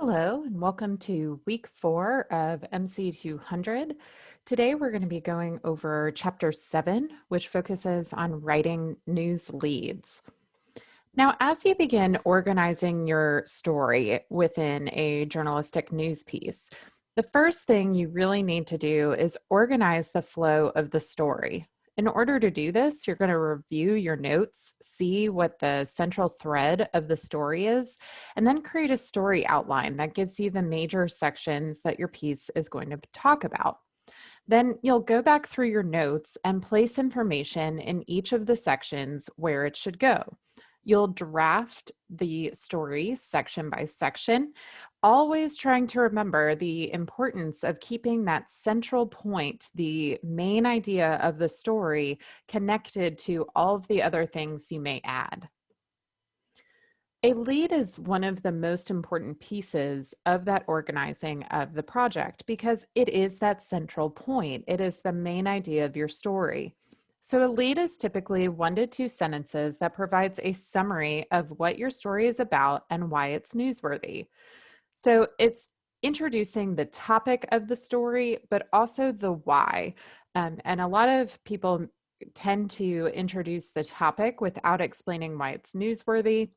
Hello, and welcome to week 4 of MC200. Today, we're going to be going over chapter 7, which focuses on writing news leads. Now, as you begin organizing your story within a journalistic news piece, the first thing you really need to do is organize the flow of the story. In order to do this, you're going to review your notes, see what the central thread of the story is, and then create a story outline that gives you the major sections that your piece is going to talk about. Then you'll go back through your notes and place information in each of the sections where it should go. You'll draft the story section by section, always trying to remember the importance of keeping that central point, the main idea of the story, connected to all of the other things you may add. A lead is one of the most important pieces of that organizing of the project because it is that central point. It is the main idea of your story. So a lead is typically 1 to 2 sentences that provides a summary of what your story is about and why it's newsworthy. So it's introducing the topic of the story, but also the why. And a lot of people tend to introduce the topic without explaining why it's newsworthy.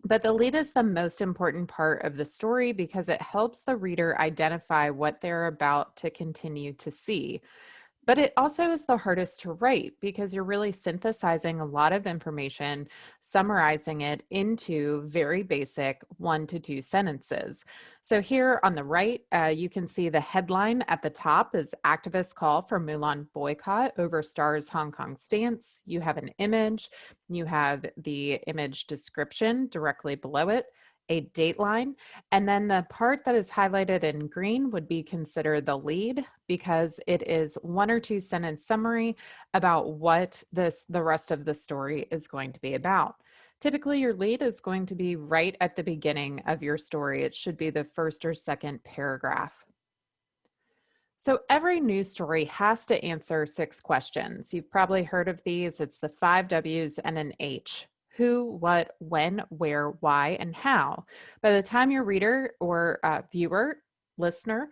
But the lead is the most important part of the story because it helps the reader identify what they're about to continue to see. But it also is the hardest to write because you're really synthesizing a lot of information, summarizing it into very basic 1 to 2 sentences. So here on the right, you can see the headline at the top is activists call for Mulan boycott over Star's Hong Kong stance. You have an image, you have the image description directly below it, a dateline, and then the part that is highlighted in green would be considered the lead because it is 1 or 2 sentence summary about what the rest of the story is going to be about. Typically, your lead is going to be right at the beginning of your story. It should be the first or second paragraph. So every news story has to answer 6 questions. You've probably heard of these. It's the 5 W's and an H. Who, what, when, where, why, and how. By the time your reader or viewer, listener,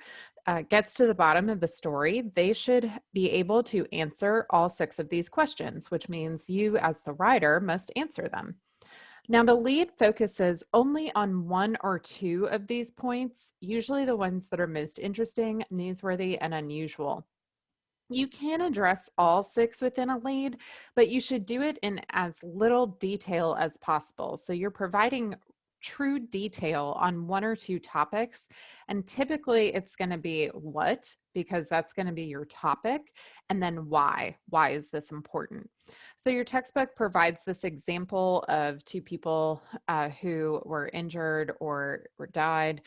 gets to the bottom of the story, they should be able to answer all 6 of these questions, which means you as the writer must answer them. Now, the lead focuses only on 1 or 2 of these points, usually the ones that are most interesting, newsworthy, and unusual. You can address all 6 within a lead, but you should do it in as little detail as possible. So you're providing true detail on 1 or 2 topics. And typically it's going to be what, because that's going to be your topic, and then why. Why is this important? So your textbook provides this example of 2 people who were injured or died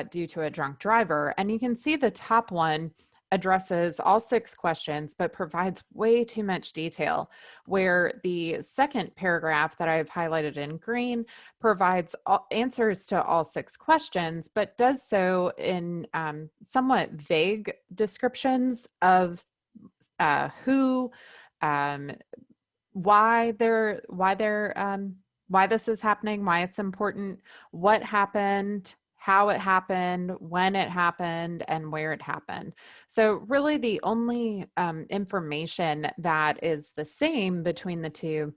due to a drunk driver. And you can see the top one addresses all 6 questions, but provides way too much detail, where the second paragraph that I've highlighted in green provides answers to all 6 questions, but does so in somewhat vague descriptions of who, why this is happening, why it's important, what happened, how it happened, when it happened, and where it happened. So really the only information that is the same between the 2,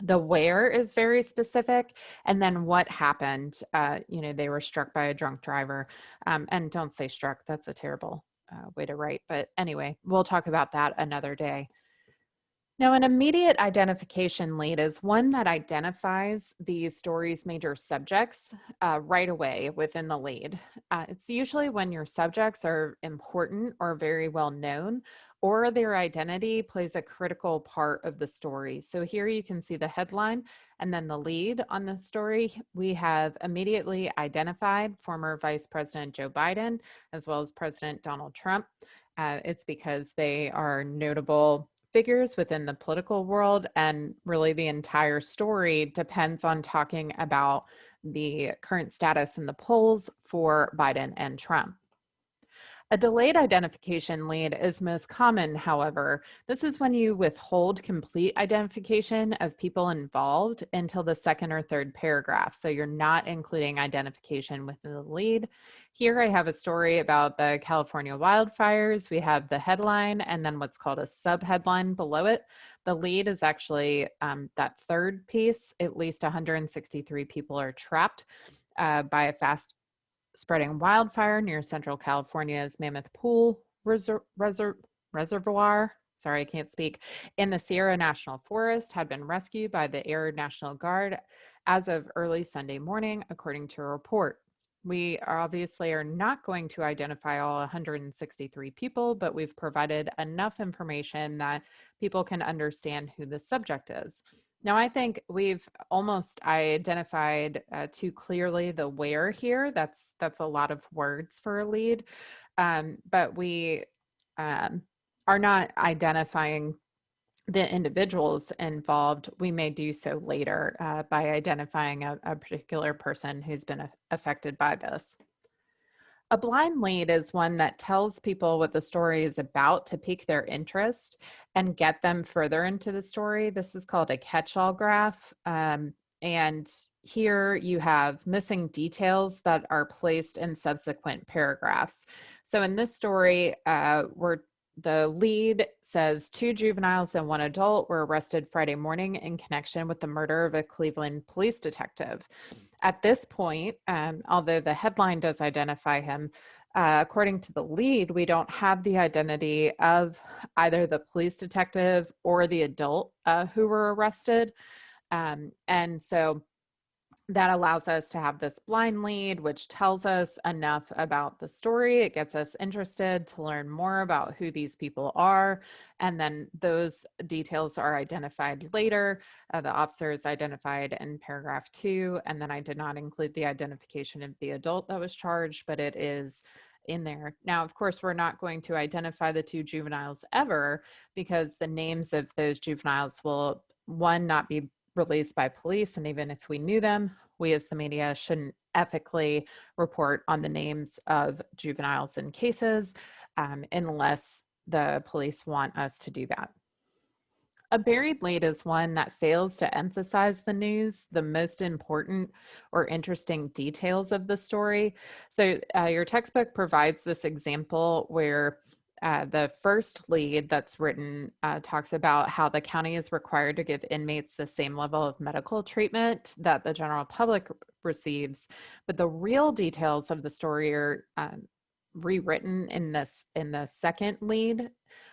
the where is very specific, and then what happened, they were struck by a drunk driver. And don't say struck, that's a terrible way to write. But anyway, we'll talk about that another day. Now, an immediate identification lead is one that identifies the story's major subjects right away within the lead. It's usually when your subjects are important or very well known, or their identity plays a critical part of the story. So here you can see the headline and then the lead on the story. We have immediately identified former Vice President Joe Biden, as well as President Donald Trump. It's because they are notable figures within the political world, and really the entire story depends on talking about the current status in the polls for Biden and Trump. A delayed identification lead is most common, however. This is when you withhold complete identification of people involved until the second or third paragraph. So you're not including identification within the lead. Here I have a story about the California wildfires. We have the headline and then what's called a subheadline below it. The lead is actually that third piece. At least 163 people are trapped by a fast spreading wildfire near Central California's Mammoth Pool Reservoir. Sorry, I can't speak. In the Sierra National Forest had been rescued by the Air National Guard as of early Sunday morning, according to a report. We obviously are not going to identify all 163 people, but we've provided enough information that people can understand who the subject is. Now, I think we've almost identified too clearly the where here. That's a lot of words for a lead, but we are not identifying the individuals involved. We may do so later by identifying a particular person who's been affected by this. A blind lead is one that tells people what the story is about to pique their interest and get them further into the story. This is called a catch-all graph. And here you have missing details that are placed in subsequent paragraphs. So in this story, the lead says 2 juveniles and 1 adult were arrested Friday morning in connection with the murder of a Cleveland police detective. At this point, although the headline does identify him, according to the lead, we don't have the identity of either the police detective or the adult who were arrested. And so that allows us to have this blind lead, which tells us enough about the story. It gets us interested to learn more about who these people are. And then those details are identified later. The officer is identified in paragraph 2. And then I did not include the identification of the adult that was charged, but it is in there. Now, of course, we're not going to identify the 2 juveniles ever because the names of those juveniles will, one, not be released by police, and even if we knew them, we as the media shouldn't ethically report on the names of juveniles in cases unless the police want us to do that. A buried lead is one that fails to emphasize the news, the most important or interesting details of the story. So your textbook provides this example where the first lead that's written talks about how the county is required to give inmates the same level of medical treatment that the general public receives, but the real details of the story are rewritten in the second lead.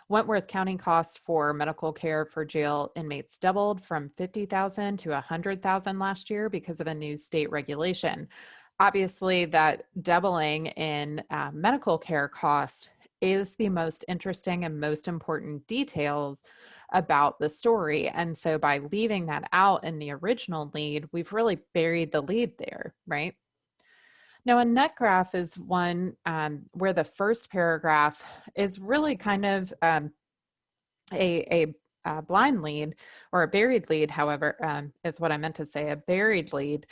Wentworth County costs for medical care for jail inmates doubled from $50,000 to $100,000 last year because of a new state regulation. Obviously, that doubling in medical care cost is the most interesting and most important details about the story. And so by leaving that out in the original lead, we've really buried the lead there, right? Now, a nut graph is one where the first paragraph is really kind of a blind lead, or a buried lead, however, is what I meant to say, a buried lead.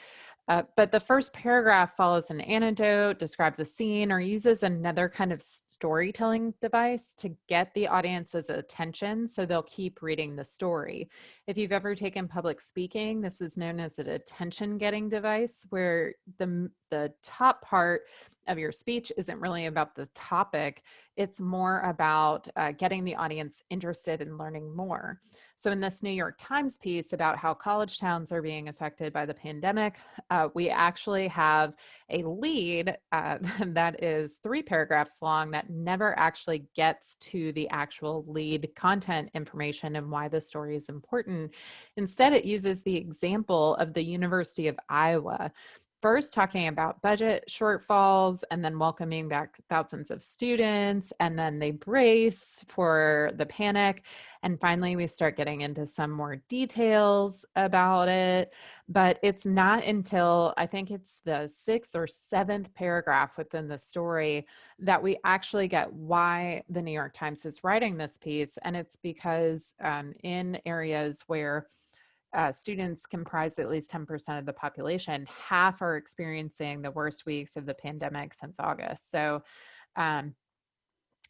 But the first paragraph follows an anecdote, describes a scene, or uses another kind of storytelling device to get the audience's attention so they'll keep reading the story. If you've ever taken public speaking, this is known as an attention-getting device, where the top part of your speech isn't really about the topic. It's more about getting the audience interested in learning more. So in this New York Times piece about how college towns are being affected by the pandemic, we actually have a lead that is 3 paragraphs long that never actually gets to the actual lead content information and why the story is important. Instead, it uses the example of the University of Iowa, first talking about budget shortfalls and then welcoming back thousands of students, and then they brace for the panic. And finally, we start getting into some more details about it. But it's not until I think it's the 6th or 7th paragraph within the story that we actually get why the New York Times is writing this piece. And it's because in areas where students comprise at least 10% of the population, half are experiencing the worst weeks of the pandemic since August. So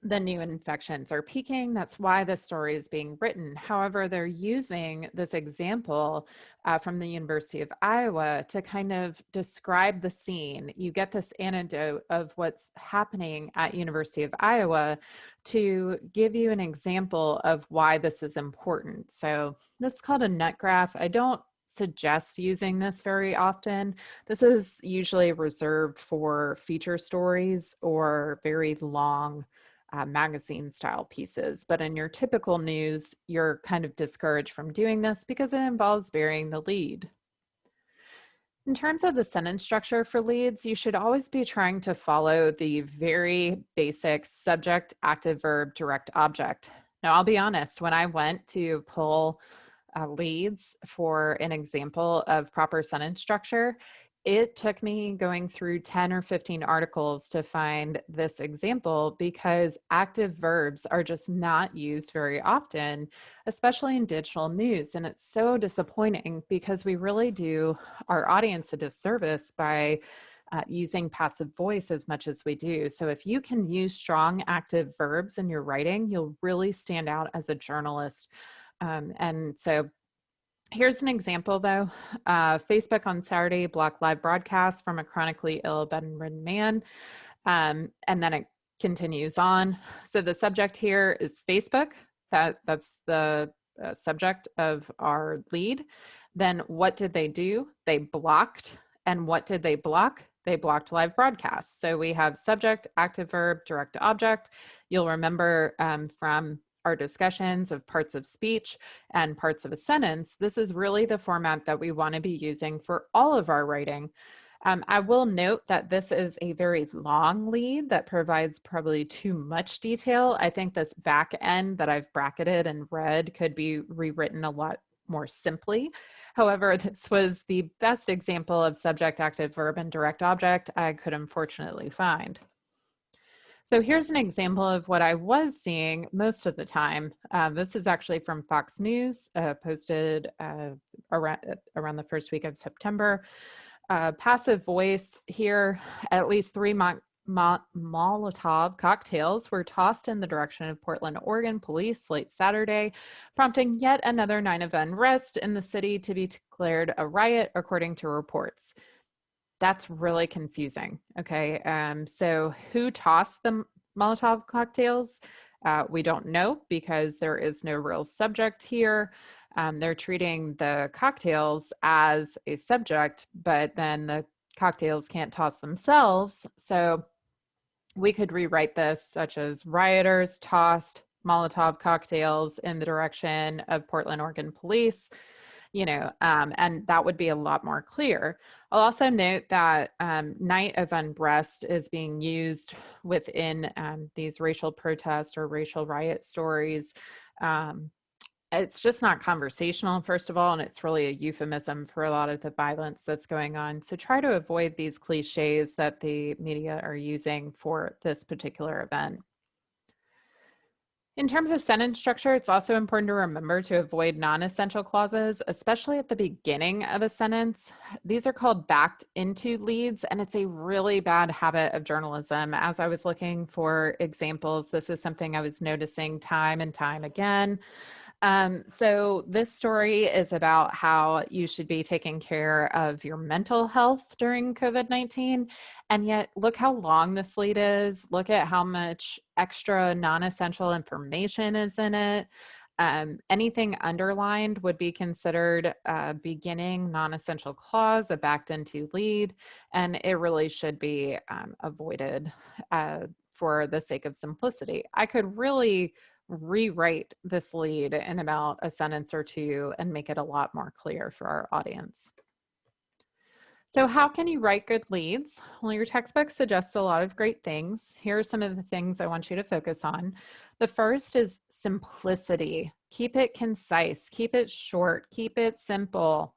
the new infections are peaking. That's why the story is being written. However, they're using this example from the University of Iowa to kind of describe the scene. You get this anecdote of what's happening at University of Iowa to give you an example of why this is important. So this is called a nut graph. I don't suggest using this very often. This is usually reserved for feature stories or very long magazine style pieces. But in your typical news, you're kind of discouraged from doing this because it involves burying the lead. In terms of the sentence structure for leads, you should always be trying to follow the very basic subject, active verb, direct object. Now, I'll be honest, when I went to pull leads for an example of proper sentence structure, it took me going through 10 or 15 articles to find this example because active verbs are just not used very often, especially in digital news. And it's so disappointing because we really do our audience a disservice by using passive voice as much as we do. So if you can use strong active verbs in your writing, you'll really stand out as a journalist. And so here's an example, though. Facebook on Saturday blocked live broadcast from a chronically ill bedridden man. And then it continues on. So the subject here is Facebook. That's the subject of our lead. Then what did they do? They blocked. And what did they block? They blocked live broadcasts. So we have subject, active verb, direct object. You'll remember from our discussions of parts of speech and parts of a sentence, this is really the format that we want to be using for all of our writing. I will note that this is a very long lead that provides probably too much detail. I think this back end that I've bracketed and read could be rewritten a lot more simply. However, this was the best example of subject, active verb, and direct object I could unfortunately find. So here's an example of what I was seeing most of the time. This is actually from Fox News, posted around the first week of September. Passive voice here, at least 3 Molotov cocktails were tossed in the direction of Portland, Oregon police late Saturday, prompting yet another night of unrest in the city to be declared a riot, according to reports. That's really confusing. Okay. So who tossed the Molotov cocktails? We don't know because there is no real subject here. They're treating the cocktails as a subject, but then the cocktails can't toss themselves. So we could rewrite this such as rioters tossed Molotov cocktails in the direction of Portland, Oregon police. And that would be a lot more clear. I'll also note that night of unrest is being used within these racial protest or racial riot stories. It's just not conversational, first of all, and it's really a euphemism for a lot of the violence that's going on. So try to avoid these cliches that the media are using for this particular event. In terms of sentence structure, it's also important to remember to avoid non-essential clauses, especially at the beginning of a sentence. These are called backed into leads, and it's a really bad habit of journalism. As I was looking for examples, this is something I was noticing time and time again. So this story is about how you should be taking care of your mental health during COVID-19. And yet look how long this lead is. Look at how much extra non-essential information is in it. Anything underlined would be considered a beginning non-essential clause, a backed into lead, and it really should be avoided for the sake of simplicity. I could really rewrite this lead in about a sentence or two and make it a lot more clear for our audience. So how can you write good leads? Well, your textbook suggests a lot of great things. Here are some of the things I want you to focus on. The first is simplicity. Keep it concise, keep it short, keep it simple.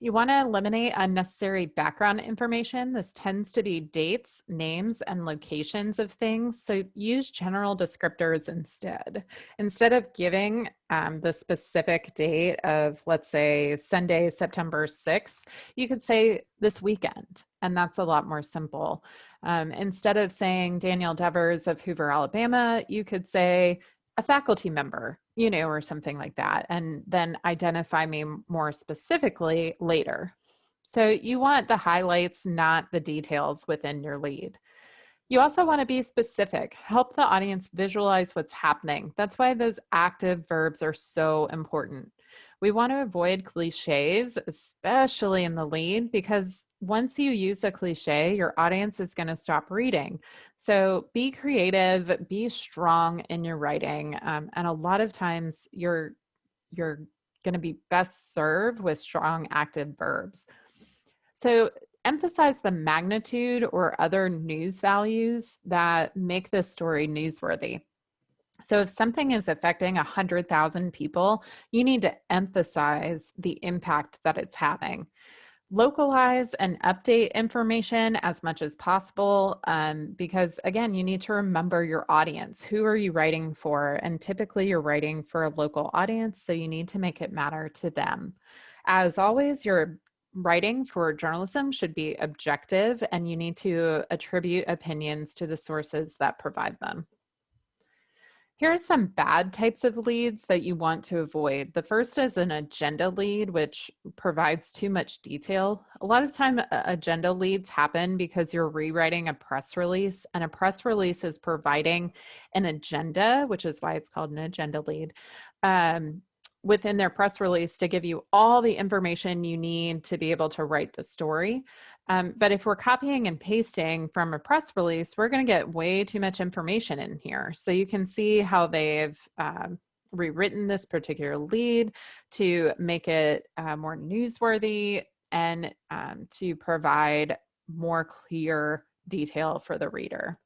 You want to eliminate unnecessary background information. This tends to be dates, names, and locations of things. So use general descriptors instead. Instead of giving the specific date of, let's say, Sunday, September 6th, you could say this weekend, and that's a lot more simple. Instead of saying Daniel Devers of Hoover, Alabama, you could say a faculty member, or something like that, and then identify me more specifically later. So you want the highlights, not the details within your lead. You also want to be specific, help the audience visualize what's happening. That's why those active verbs are so important. We want to avoid cliches, especially in the lead, because once you use a cliche, your audience is going to stop reading. So be creative, be strong in your writing. And a lot of times you're going to be best served with strong active verbs. So emphasize the magnitude or other news values that make this story newsworthy. So if something is affecting 100,000 people, you need to emphasize the impact that it's having. Localize and update information as much as possible because, again, you need to remember your audience. Who are you writing for? And typically you're writing for a local audience, so you need to make it matter to them. As always, your writing for journalism should be objective, and you need to attribute opinions to the sources that provide them. Here are some bad types of leads that you want to avoid. The first is an agenda lead, which provides too much detail. A lot of time agenda leads happen because you're rewriting a press release, and a press release is providing an agenda, which is why it's called an agenda lead, within their press release to give you all the information you need to be able to write the story. But if we're copying and pasting from a press release, we're going to get way too much information in here. So you can see how they've rewritten this particular lead to make it more newsworthy and to provide more clear detail for the reader.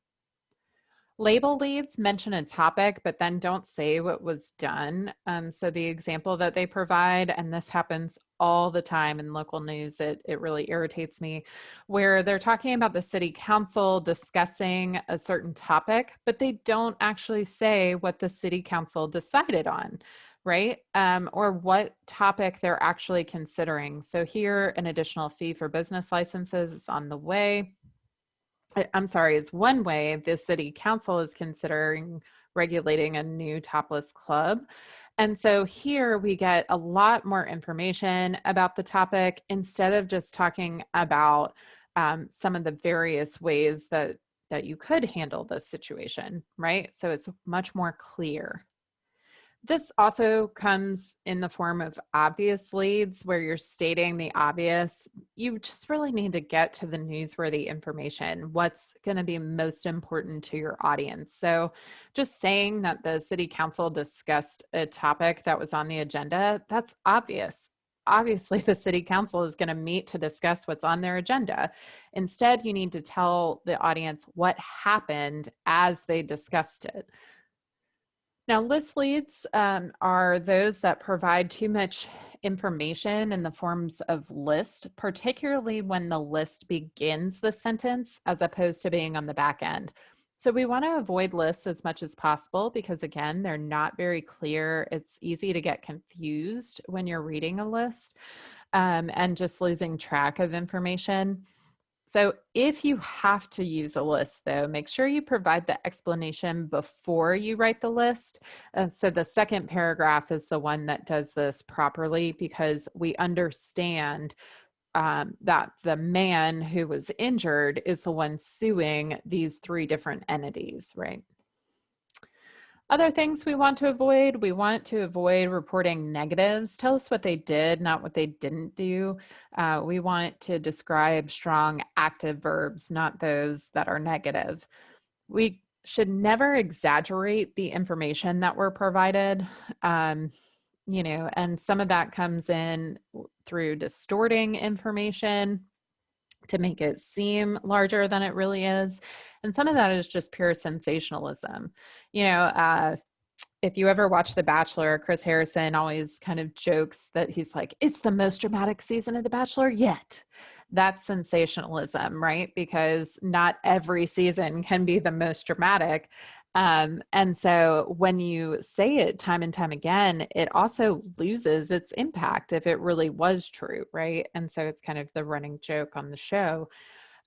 Label leads mention a topic, but then don't say what was done. So the example that they provide, and this happens all the time in local news, it really irritates me, where they're talking about the city council discussing a certain topic, but they don't actually say what the city council decided on, right? Or what topic they're actually considering. So here, an additional fee for business licenses is on the way. Is one way the city council is considering regulating a new topless club. And so here we get a lot more information about the topic instead of just talking about some of the various ways that you could handle this situation, right? So it's much more clear. This also comes in the form of obvious leads where you're stating the obvious. You just really need to get to the newsworthy information, what's going to be most important to your audience. So just saying that the city council discussed a topic that was on the agenda, that's obvious. Obviously, the city council is going to meet to discuss what's on their agenda. Instead, you need to tell the audience what happened as they discussed it. Now, list leads are those that provide too much information in the forms of list, particularly when the list begins the sentence as opposed to being on the back end. So we want to avoid lists as much as possible because, again, they're not very clear. It's easy to get confused when you're reading a list and just losing track of information. So if you have to use a list, though, make sure you provide the explanation before you write the list. So the second paragraph is the one that does this properly because we understand that the man who was injured is the one suing these three different entities, right? Other things we want to avoid reporting negatives. Tell us what they did, not what they didn't do. We want to describe strong active verbs, not those that are negative. We should never exaggerate the information that we're provided. And some of that comes in through distorting information to make it seem larger than it really is. And some of that is just pure sensationalism. if you ever watch The Bachelor, Chris Harrison always kind of jokes that he's like, it's the most dramatic season of The Bachelor yet. That's sensationalism, right? Because not every season can be the most dramatic. And so when you say it time and time again, it also loses its impact if it really was true, right? And so it's kind of the running joke on the show.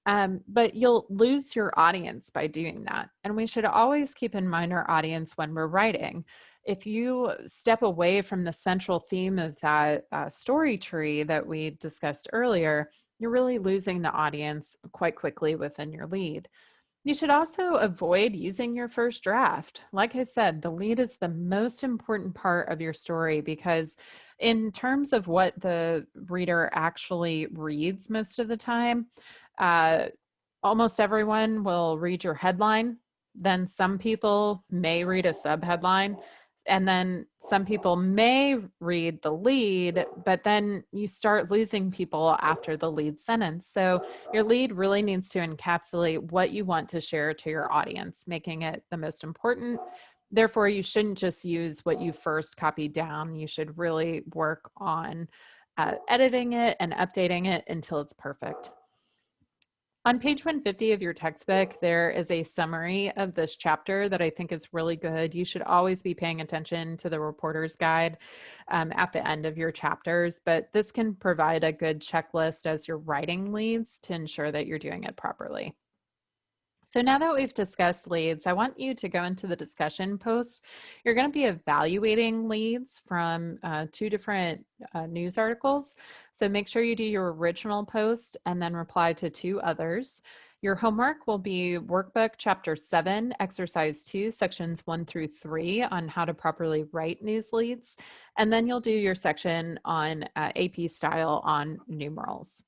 But you'll lose your audience by doing that. And we should always keep in mind our audience when we're writing. If you step away from the central theme of that story tree that we discussed earlier, you're really losing the audience quite quickly within your lead. You should also avoid using your first draft. Like I said, the lead is the most important part of your story because, in terms of what the reader actually reads most of the time, uh, almost everyone will read your headline. Then some people may read a subheadline. And then some people may read the lead, but then you start losing people after the lead sentence. So your lead really needs to encapsulate what you want to share to your audience, making it the most important. Therefore, you shouldn't just use what you first copied down. You should really work on editing it and updating it until it's perfect. On page 150 of your textbook, there is a summary of this chapter that I think is really good. You should always be paying attention to the reporter's guide at the end of your chapters, but this can provide a good checklist as you're writing leads to ensure that you're doing it properly. So now that we've discussed leads, I want you to go into the discussion post. You're going to be evaluating leads from two different news articles. So make sure you do your original post and then reply to two others. Your homework will be workbook chapter 7, exercise 2, sections 1 through 3 on how to properly write news leads. And then you'll do your section on AP style on numerals.